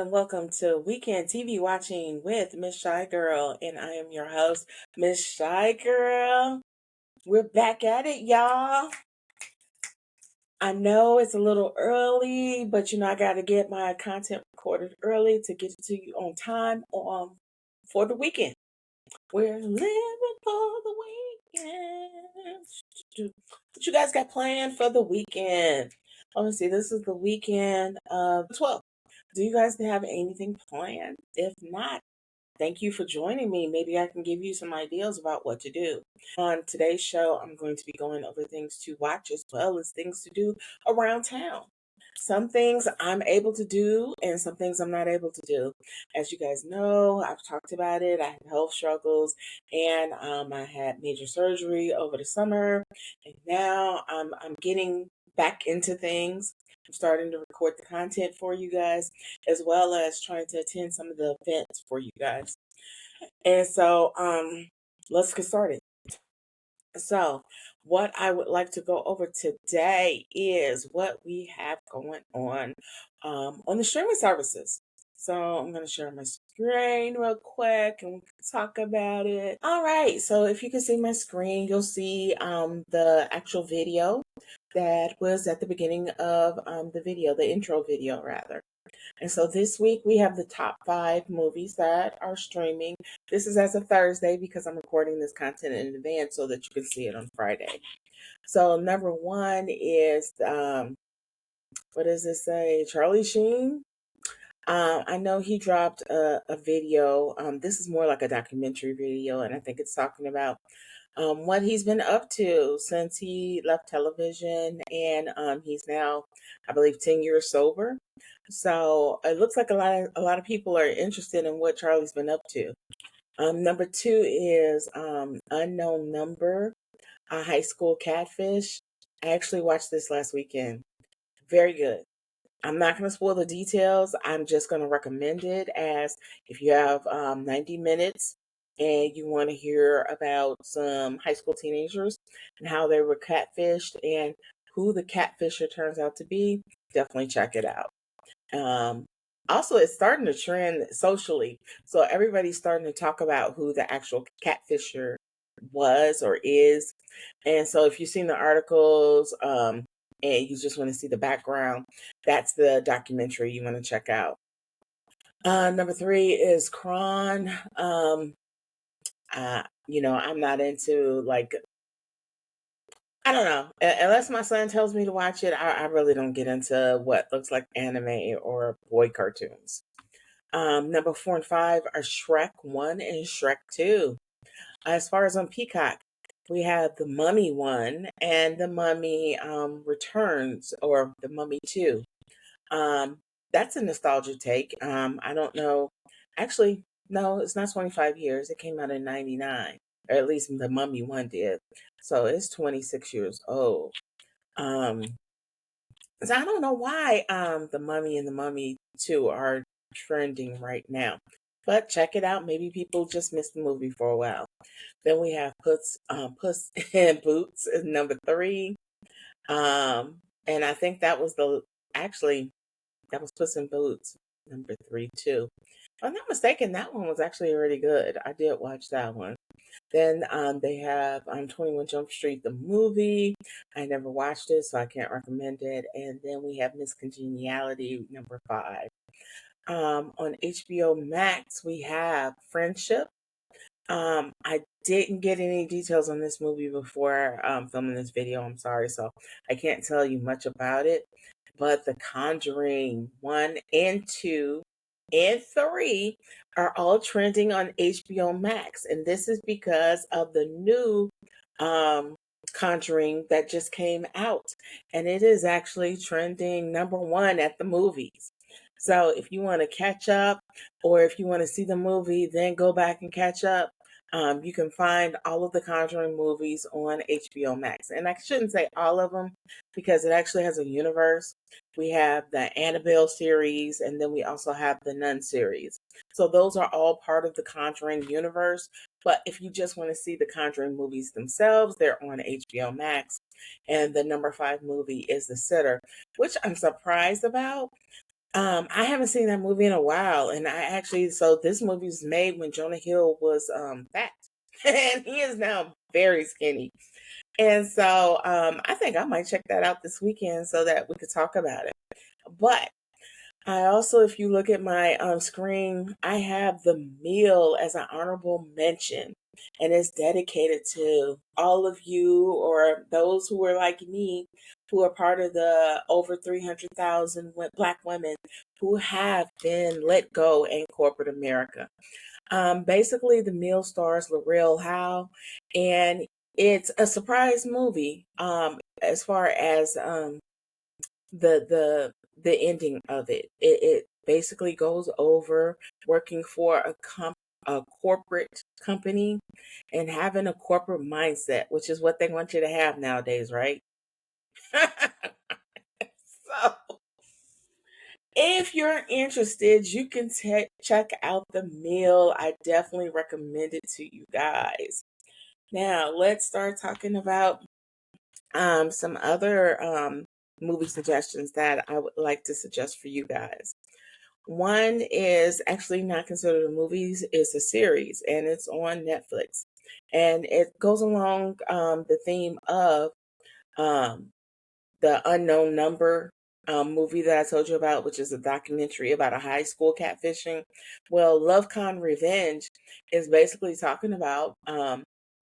and welcome to Weekend TV Watching with Mz Chi Gurl, and I am your host, Mz Chi Gurl. We're back at it, y'all. I know it's a little early, but I got to get my content recorded early to get it to you on time for the weekend. We're living for the weekend. What you guys got planned for the weekend? Let me see. This is the weekend of the 12th. Do you guys have anything planned? If not, thank you for joining me. Maybe I can give you some ideas about what to do. On today's show, I'm going to be going over things to watch as well as things to do around town. Some things I'm able to do and some things I'm not able to do. As you guys know, I've talked about it. I had health struggles and I had major surgery over the summer. And now I'm getting back into things. I'm starting to record the content for you guys, as well as trying to attend some of the events for you guys. And so let's get started. So, what I would like to go over today is what we have going on the streaming services. So, I'm going to share my screen real quick and we can talk about it. All right. So, if you can see my screen, you'll see the actual video that was at the beginning of the video, the intro video, rather. And so this week we have the top 5 movies that are streaming. This is as of Thursday because I'm recording this content in advance so that you can see it on Friday. So number 1 is, what does it say? Charlie Sheen. I know he dropped a video. This is more like a documentary video, and I think it's talking about what he's been up to since he left television, and he's now, I believe, 10 years sober. So it looks like a lot of people are interested in what Charlie's been up to. Number 2 is Unknown Number, a high school catfish. I actually watched this last weekend. Very good. I'm not going to spoil the details. I'm just going to recommend it as if you have 90 minutes and you want to hear about some high school teenagers and how they were catfished and who the catfisher turns out to be, definitely check it out. Also, it's starting to trend socially. So everybody's starting to talk about who the actual catfisher was or is. And so if you've seen the articles, and you just want to see the background, that's the documentary you want to check out. Number 3 is Kron. I'm not into, like, I don't know. Unless my son tells me to watch it, I really don't get into what looks like anime or boy cartoons. Number 4 and 5 are Shrek 1 and Shrek 2. As far as on Peacock, we have the Mummy 1 and the Mummy Returns, or the Mummy 2. That's a nostalgia take. I don't know. Actually, no, it's not 25 years. It came out in 99, or at least the Mummy 1 did. So it's 26 years old. So I don't know why the Mummy and the Mummy 2 are trending right now. But check it out. Maybe people just missed the movie for a while. Then we have Puss in Boots is number 3. And I think that was that was Puss in Boots number 3 too. If I'm not mistaken, that one was actually really good. I did watch that one. Then they have 21 Jump Street, the movie. I never watched it, so I can't recommend it. And then we have Miss Congeniality, number 5. On HBO Max, we have Friendship. I didn't get any details on this movie before filming this video. I'm sorry, so I can't tell you much about it. But The Conjuring 1 and 2 and 3 are all trending on HBO Max. And this is because of the new Conjuring that just came out. And it is actually trending number 1 at the movies. So if you want to catch up, or if you want to see the movie, then go back and catch up. You can find all of the Conjuring movies on HBO Max. And I shouldn't say all of them because it actually has a universe. We have the Annabelle series, and then we also have the Nun series. So those are all part of the Conjuring universe. But if you just want to see the Conjuring movies themselves, they're on HBO Max. And the number 5 movie is The Sitter, which I'm surprised about I haven't seen that movie in a while, and so this movie was made when Jonah Hill was fat, and he is now very skinny. And so I think I might check that out this weekend so that we could talk about it. But I also, if you look at my screen, I have the meal as an honorable mention, and it's dedicated to all of you or those who are like me, who are part of the over 300,000 Black women who have been let go in corporate America. Basically, the meal stars Laurel Howe, and it's a surprise movie as far as the ending of it. It basically goes over working for a corporate company and having a corporate mindset, which is what they want you to have nowadays, right? So, if you're interested, you can check out the meal. I definitely recommend it to you guys. Now, let's start talking about some other movie suggestions that I would like to suggest for you guys. One is actually not considered a movie, it's a series, and it's on Netflix. And it goes along the theme of um, the Unknown Number movie that I told you about, which is a documentary about a high school catfishing. Well, Love Con Revenge is basically talking about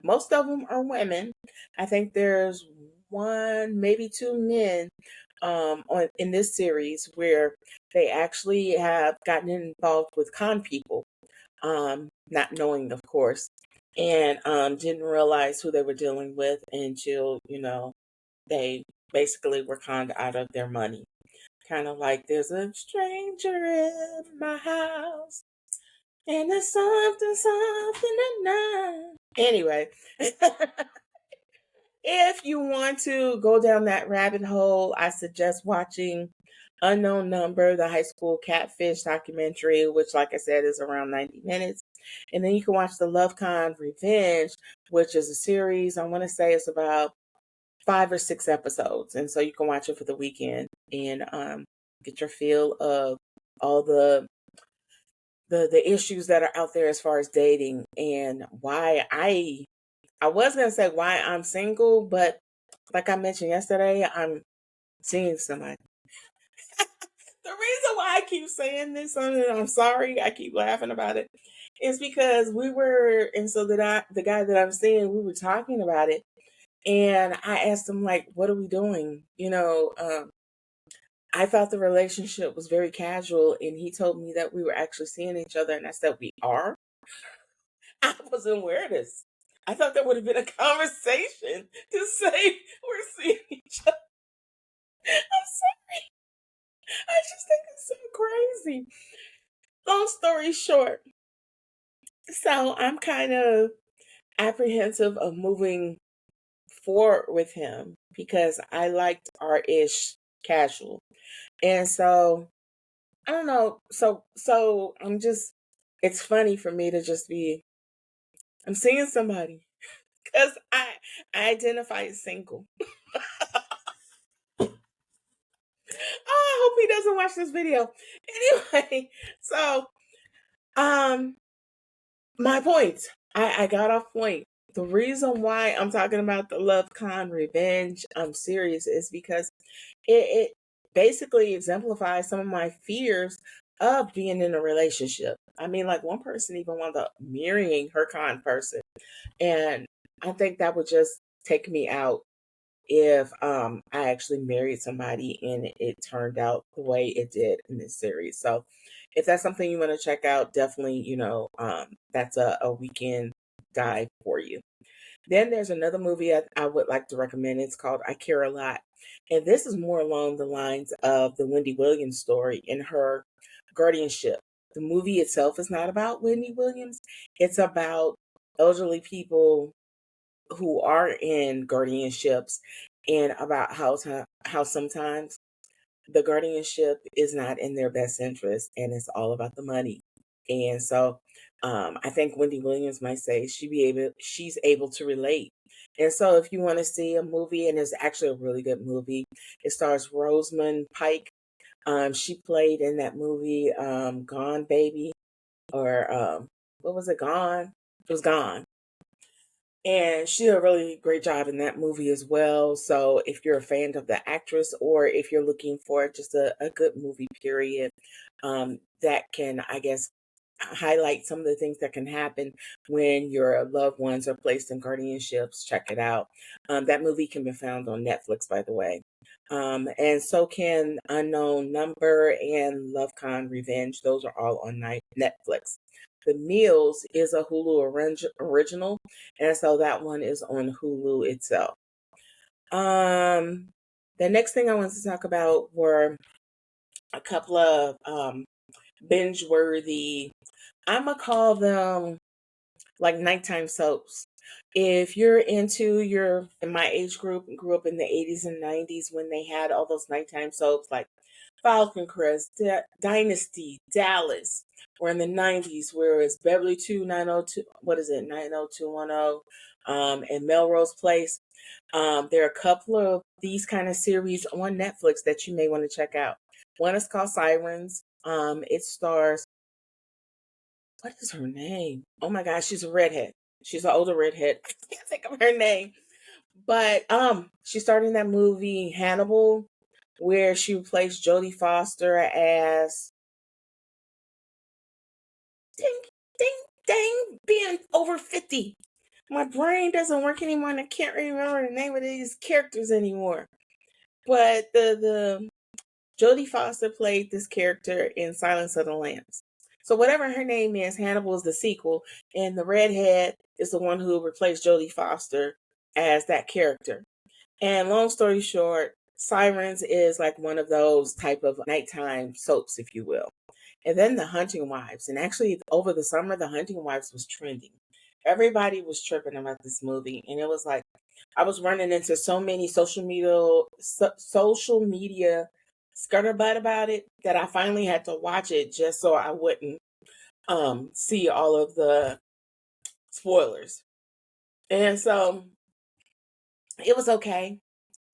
most of them are women. I think there's one, maybe two men on in this series where they actually have gotten involved with con people, not knowing, of course, and didn't realize who they were dealing with until they basically were conned out of their money. Kind of like there's a stranger in my house, and there's something at night. Anyway, if you want to go down that rabbit hole, I suggest watching Unknown Number, the high school catfish documentary, which, like I said, is around 90 minutes. And then you can watch the Love Con Revenge, which is a series. I want to say it's about 5 or 6 episodes. And so you can watch it for the weekend and get your feel of all the issues that are out there as far as dating and why I was gonna say why I'm single, but like I mentioned yesterday, I'm seeing somebody. The reason why I keep saying this, and I'm sorry, I keep laughing about it, is because and so that the guy that I'm seeing, we were talking about it, and I asked him like, "What are we doing?" I thought the relationship was very casual, and he told me that we were actually seeing each other, and I said, "We are." I wasn't aware of this. I thought that would have been a conversation to say we're seeing each other. I'm sorry. I just think it's so crazy. Long story short, so I'm kind of apprehensive of moving forward with him because I liked our ish casual. And so I don't know. So I'm just it's funny for me to just be I'm seeing somebody because I identify as single. Oh, I hope he doesn't watch this video. Anyway, so um my point. I got off point. The reason why I'm talking about the Love Con Revenge series is because it basically exemplifies some of my fears of being in a relationship. I mean, like one person even wound up marrying her con person. And I think that would just take me out if I actually married somebody and it turned out the way it did in this series. So if that's something you want to check out, definitely, that's a weekend dive for you. Then there's another movie I would like to recommend. It's called I Care a Lot. And this is more along the lines of the Wendy Williams story in her guardianship. The movie itself is not about Wendy Williams. It's about elderly people who are in guardianships and about how sometimes the guardianship is not in their best interest and it's all about the money. And so I think Wendy Williams might say she's able to relate. And so if you want to see a movie, and it's actually a really good movie, it stars Rosamund Pike, She played in that movie, Gone Baby, or what was it? Gone. It was Gone. And she did a really great job in that movie as well. So if you're a fan of the actress, or if you're looking for just a good movie, period, that can, I guess, highlight some of the things that can happen when your loved ones are placed in guardianships, check it out. That movie can be found on Netflix, by the way. And so can Unknown Number and Love Con Revenge. Those are all on Netflix. The Meals is a Hulu original, and so that one is on Hulu itself. Um, the next thing I wanted to talk about were a couple of binge-worthy. I'm gonna call them like nighttime soaps. If you're in my age group and grew up in the 80s and 90s when they had all those nighttime soaps like Falcon Crest, Dynasty, Dallas, or in the 90s where it's Beverly 2902, what is it, 90210, and Melrose Place. There are a couple of these kind of series on Netflix that you may want to check out. One is called Sirens. It stars, what is her name? Oh my gosh, she's a redhead. She's an older redhead. I can't think of her name. But she starred in that movie Hannibal, where she replaced Jodie Foster as, ding, ding, ding, being over 50. My brain doesn't work anymore and I can't remember the name of these characters anymore. But the Jodie Foster played this character in Silence of the Lambs. So whatever her name is, Hannibal is the sequel, and the redhead is the one who replaced Jodie Foster as that character. And long story short, Sirens is like one of those type of nighttime soaps, if you will. And then The Hunting Wives. And actually, over the summer, The Hunting Wives was trending. Everybody was tripping about this movie, and it was like I was running into so many social media scutterbutt about it that I finally had to watch it just so I wouldn't see all of the spoilers. And so it was okay.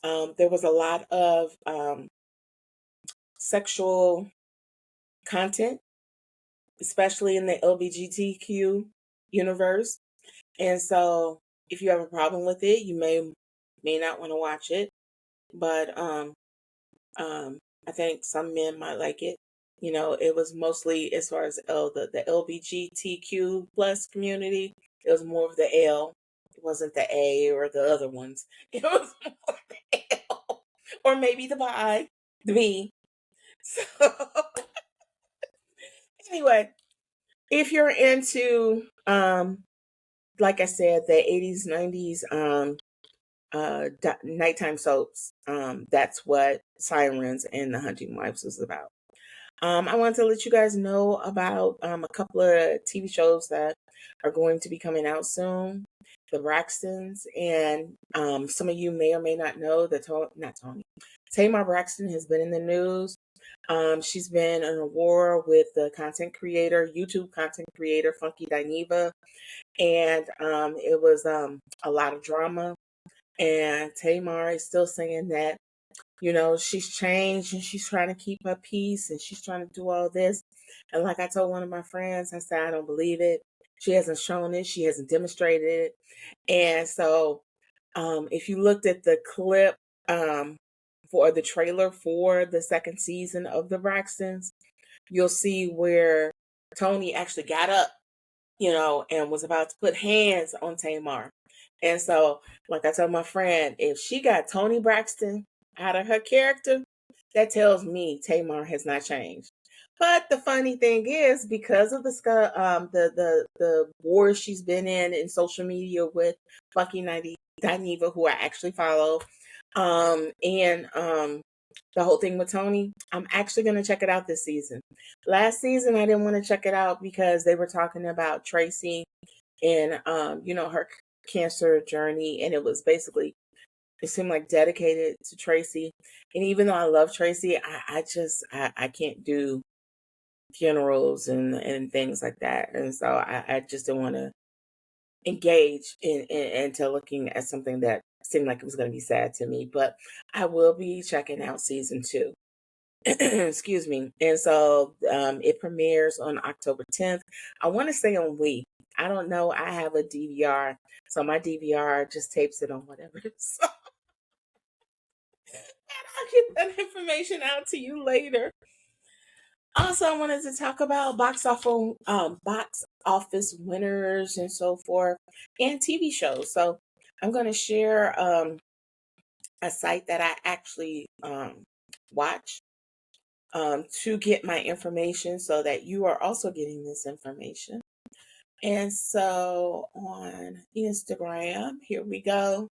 There was a lot of sexual content, especially in the LGBTQ universe. And so if you have a problem with it, you may not want to watch it. But um I think some men might like it. You know, it was mostly as far as the LGBTQ plus community. It was more of the L. It wasn't the A or the other ones. It was more the L. Or maybe the bi, the B. So anyway, if you're into like I said, the 80s, 90s nighttime soaps, that's what Sirens and The Hunting Wives is about. I wanted to let you guys know about a couple of TV shows that are going to be coming out soon. The Braxtons, and some of you may or may not know that not Tony, Tamar Braxton has been in the news. She's been in a war with the YouTube content creator, Funky Dineva, and it was a lot of drama. And Tamar is still saying that, you know, she's changed and she's trying to keep her peace and she's trying to do all this. And like I told one of my friends, I said, I don't believe it. She hasn't shown it. She hasn't demonstrated it. And so if you looked at the clip for the trailer for the second season of the Braxtons, you'll see where Tony actually got up, you know, and was about to put hands on Tamar. And so, like I told my friend, if she got Tony Braxton out of her character, that tells me Tamar has not changed. But the funny thing is, because of the wars she's been in social media with Bucky Dineva, who I actually follow, and the whole thing with Tony, I'm actually going to check it out this season. Last season, I didn't want to check it out because they were talking about Tracy and you know, her cancer journey, and it was basically, it seemed like dedicated to Tracy. And even though I love Tracy, I can't do funerals and things like that, and so I just didn't want to engage into looking at something that seemed like it was going to be sad to me. But I will be checking out season 2. Excuse me. And so it premieres on October 10th. I want to say on week. I don't know. I have a DVR. So my DVR just tapes it on whatever. So I'll get that information out to you later. Also, I wanted to talk about box office winners and so forth, and TV shows. So I'm going to share a site that I actually watch to get my information, so that you are also getting this information. And so on Instagram, here we go.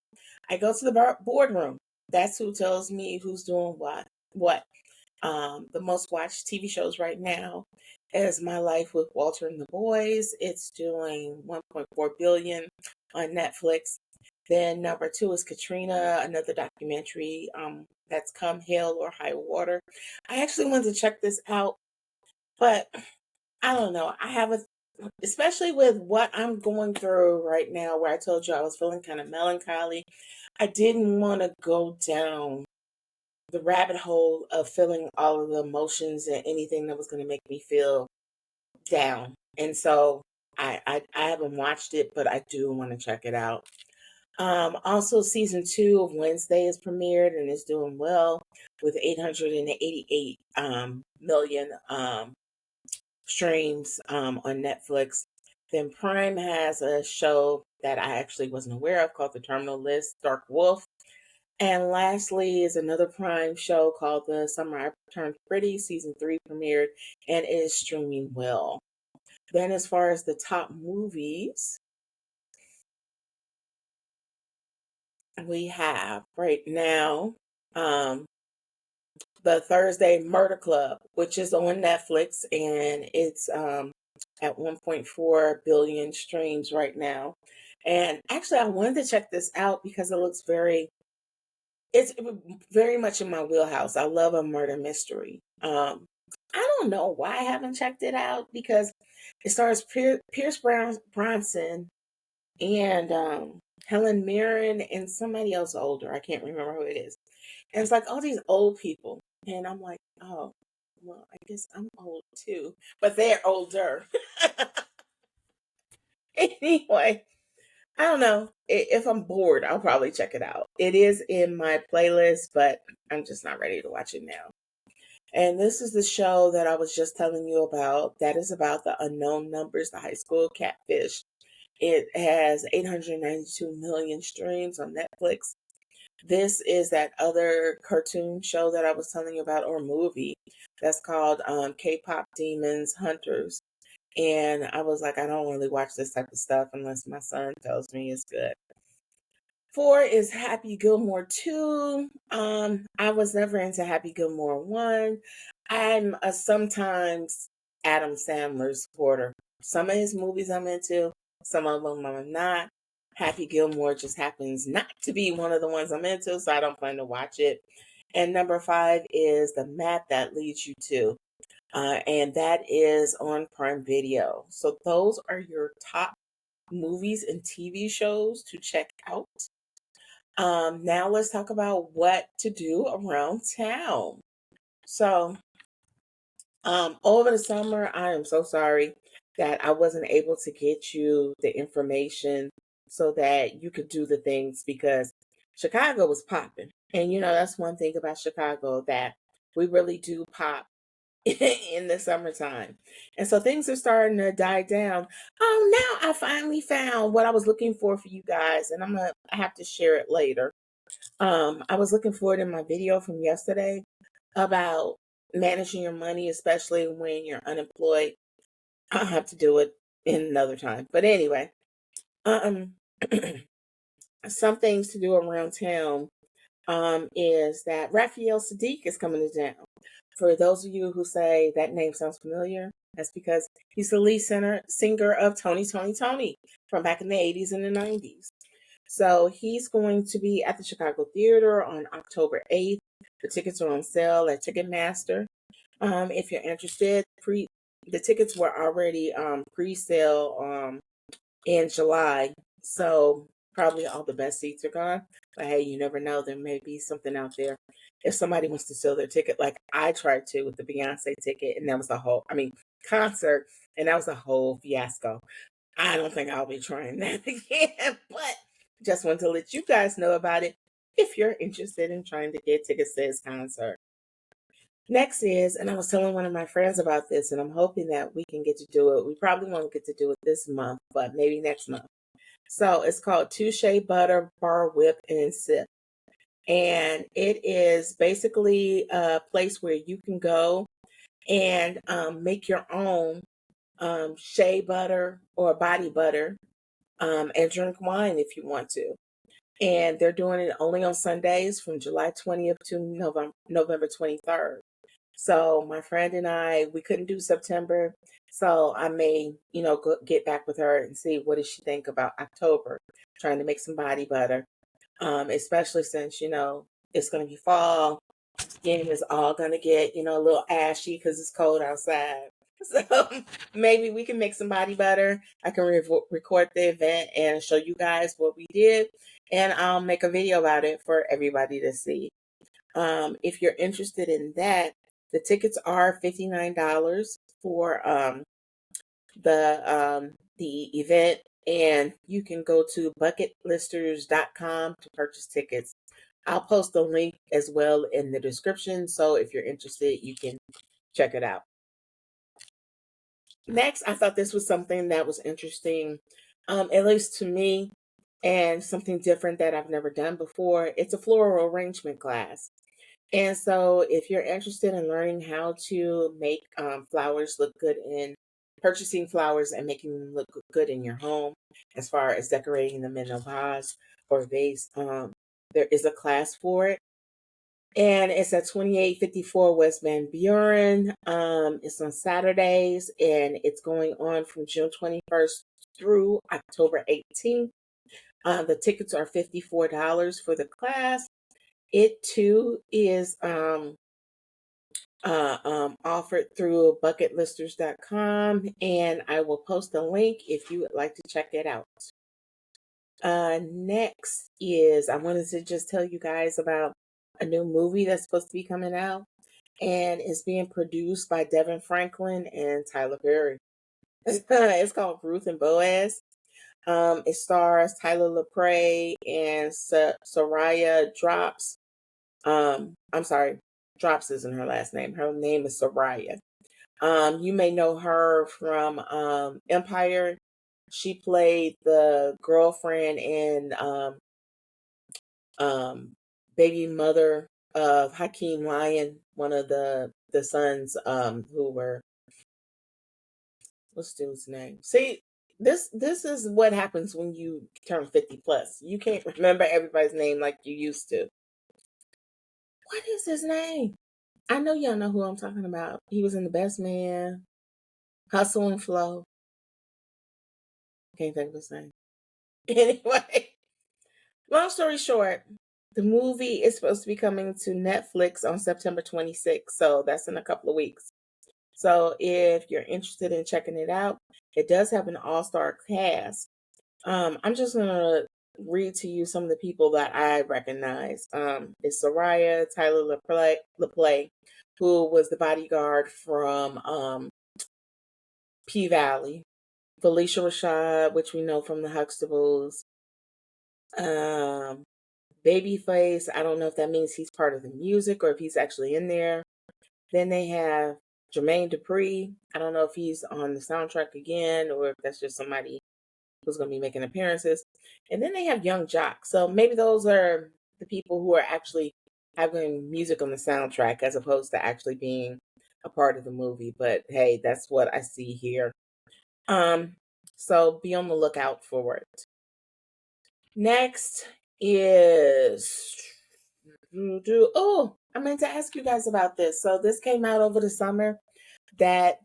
I go to the boardroom. That's who tells me who's doing what. What? The most watched TV shows right now is My Life with Walter and the Boys. It's doing 1.4 billion on Netflix. Then number two is Katrina, another documentary that's come hell or high water. I actually wanted to check this out, but I don't know. Especially with what I'm going through right now, where I told you I was feeling kind of melancholy. I didn't want to go down the rabbit hole of feeling all of the emotions and anything that was going to make me feel down. And so I haven't watched it, but I do want to check it out. Also, season two of Wednesday is premiered and is doing well with 888 million streams on Netflix. Then Prime has a show that I actually wasn't aware of called The Terminal List, Dark Wolf. And lastly is another Prime show called The Summer I Turned Pretty. Season 3 premiered and is streaming well. Then as far as the top movies, we have right now the Thursday Murder Club, which is on Netflix, and it's at 1.4 billion streams right now. And actually, I wanted to check this out because it's very much in my wheelhouse. I love a murder mystery. I don't know why I haven't checked it out, because it stars Pierce Bronson and Helen Mirren and somebody else older. I can't remember who it is. And it's like all these old people. And I'm like, oh, well, I guess I'm old too. But they're older. Anyway, I don't know. If I'm bored, I'll probably check it out. It is in my playlist, but I'm just not ready to watch it now. And this is the show that I was just telling you about. That is about the unknown numbers, the high school catfish. It has 892 million streams on Netflix. This is that other cartoon show that I was telling you about, or movie, that's called K-pop Demons Hunters. And I was like, I don't really watch this type of stuff unless my son tells me it's good. 4 is Happy Gilmore 2. I was never into Happy Gilmore 1. I'm a sometimes Adam Sandler supporter. Some of his movies I'm into, some of them I'm not. Happy Gilmore just happens not to be one of the ones I'm into, so I don't plan to watch it. And number 5 is The Map That Leads You To. And that is on Prime Video. So those are your top movies and TV shows to check out. Now let's talk about what to do around town. So, over the summer, I am so sorry that I wasn't able to get you the information so that you could do the things, because Chicago was popping. And that's one thing about Chicago, that we really do pop in the summertime. And so things are starting to die down. Oh, now I finally found what I was looking for you guys, and I have to share it later. I was looking for it in my video from yesterday about managing your money, especially when you're unemployed. I'll have to do it in another time. But anyway, um, some things to do around town is that Raphael Sadiq is coming to town. For those of you who say that name sounds familiar, that's because he's the lead singer of Tony, Tony, Tony from back in the 80s and the 90s. So he's going to be at the Chicago Theater on October 8th. The tickets are on sale at Ticketmaster. If you're interested, the tickets were already pre-sale in July, so probably all the best seats are gone. But hey, you never know. There may be something out there. If somebody wants to sell their ticket, like I tried to with the Beyonce ticket, and that was a whole, concert, and that was a whole fiasco. I don't think I'll be trying that again, but just want to let you guys know about it if you're interested in trying to get tickets to his concert. Next is, and I was telling one of my friends about this, and I'm hoping that we can get to do it. We probably won't get to do it this month, but maybe next month. So it's called Touche Butter Bar Whip and Sip. And it is basically a place where you can go and make your own shea butter or body butter and drink wine if you want to. And they're doing it only on Sundays from July 20th to November 23rd. So my friend and I, we couldn't do September. So I may, get back with her and see what does she think about October, trying to make some body butter. Especially since, it's going to be fall. Skin is all going to get, a little ashy because it's cold outside. So maybe we can make some body butter. I can record the event and show you guys what we did. And I'll make a video about it for everybody to see. If you're interested in that, the tickets are $59 for the event, and you can go to bucketlisters.com to purchase tickets. I'll post the link as well in the description, so if you're interested, you can check it out. Next, I thought this was something that was interesting, at least to me, and something different that I've never done before. It's a floral arrangement class. And so, if you're interested in learning how to make flowers look good in purchasing flowers and making them look good in your home, as far as decorating them in a vase or vase, there is a class for it. And it's at 2854 West Van Buren. It's on Saturdays, and it's going on from June 21st through October 18th. The tickets are $54 for the class. It too is offered through bucketlisters.com, and I will post a link if you would like to check it out. Next is, I wanted to just tell you guys about a new movie that's supposed to be coming out, and it's being produced by Devin Franklin and Tyler Perry. It's called Ruth and Boaz. It stars Tyler LaPrey and Soraya Drops. I'm sorry, Drops isn't her last name. Her name is Soraya. You may know her from Empire. She played the girlfriend and baby mother of Hakeem Lyon, one of the sons who were, what's the dude's name? See, this is what happens when you turn 50 plus. You can't remember everybody's name like you used to. What is his name? I know y'all know who I'm talking about. He was in The Best Man, Hustle and Flow. Can't think of his name. Anyway, long story short, the movie is supposed to be coming to Netflix on September 26th. So that's in a couple of weeks. So if you're interested in checking it out, it does have an all-star cast. I'm just going to read to you some of the people that I recognize. It's Soraya, Tyler LaPlay, who was the bodyguard from P-Valley. Felicia Rashad, which we know from the Huxtables. Babyface, I don't know if that means he's part of the music or if he's actually in there. Then they have Jermaine Dupri. I don't know if he's on the soundtrack again or if that's just somebody who's going to be making appearances. And then they have Young Jock. So maybe those are the people who are actually having music on the soundtrack as opposed to actually being a part of the movie. But hey, that's what I see here. So be on the lookout for it. Next is, I meant to ask you guys about this. So this came out over the summer that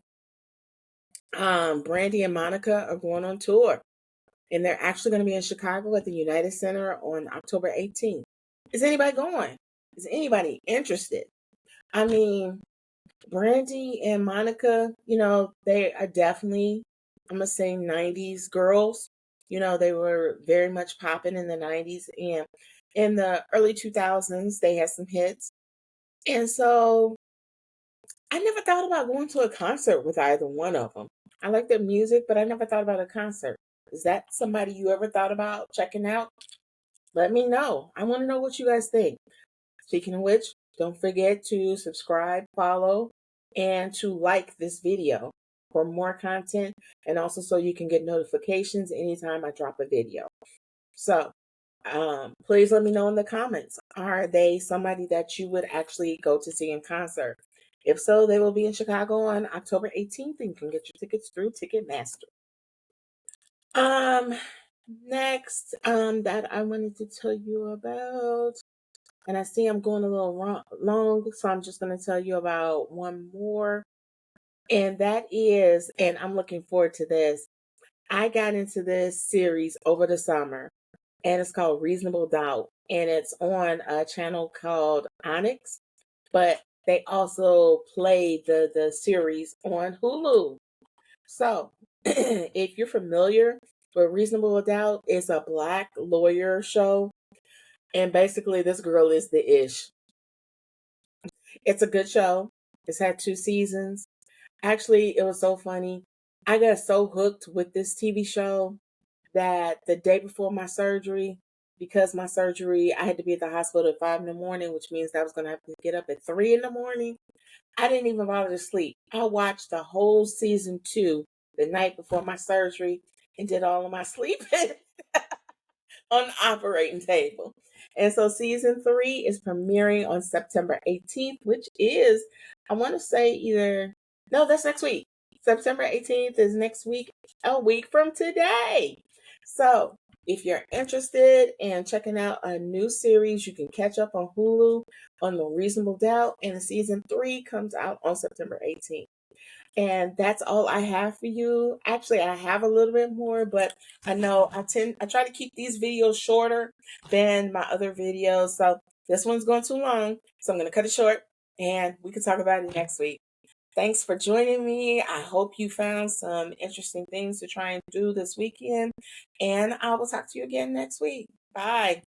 Brandy and Monica are going on tour, and they're actually going to be in Chicago at the United Center on October 18th. Is anybody going? Is anybody interested? I mean, Brandy and Monica, they are definitely, I'm going to say 90s girls. They were very much popping in the 90s. And in the early 2000s. They had some hits. And so I never thought about going to a concert with either one of them. I like their music, but I never thought about a concert. Is that somebody you ever thought about checking out? Let me know. I want to know what you guys think. Speaking of which, don't forget to subscribe, follow, and to like this video for more content, and also so you can get notifications anytime I drop a video. So, please let me know in the comments. Are they somebody that you would actually go to see in concert? If so, they will be in Chicago on October 18th, and you can get your tickets through Ticketmaster. Um, Next, that I wanted to tell you about, and I see I'm going a little long, so I'm just going to tell you about one more, and that is, and I'm looking forward to this. I got into this series over the summer, and it's called Reasonable Doubt, and it's on a channel called Onyx, but they also play the series on Hulu. So, if you're familiar with Reasonable Doubt, it's a black lawyer show, and basically this girl is the ish. It's a good show. It's had 2 seasons. Actually, it was so funny. I got so hooked with this TV show that the day before my surgery, because my surgery, I had to be at the hospital at 5 in the morning, which means that I was going to have to get up at 3 in the morning. I didn't even bother to sleep. I watched the whole season 2 the night before my surgery and did all of my sleeping on the operating table. And so season 3 is premiering on September 18th, which is, I want to say no, that's next week. September 18th is next week, a week from today. So if you're interested in checking out a new series, you can catch up on Hulu on The Reasonable Doubt, and season 3 comes out on September 18th. And that's all I have for you. Actually, I have a little bit more, but I know I try to keep these videos shorter than my other videos. So this one's going too long. So I'm going to cut it short, and we can talk about it next week. Thanks for joining me. I hope you found some interesting things to try and do this weekend. And I will talk to you again next week. Bye.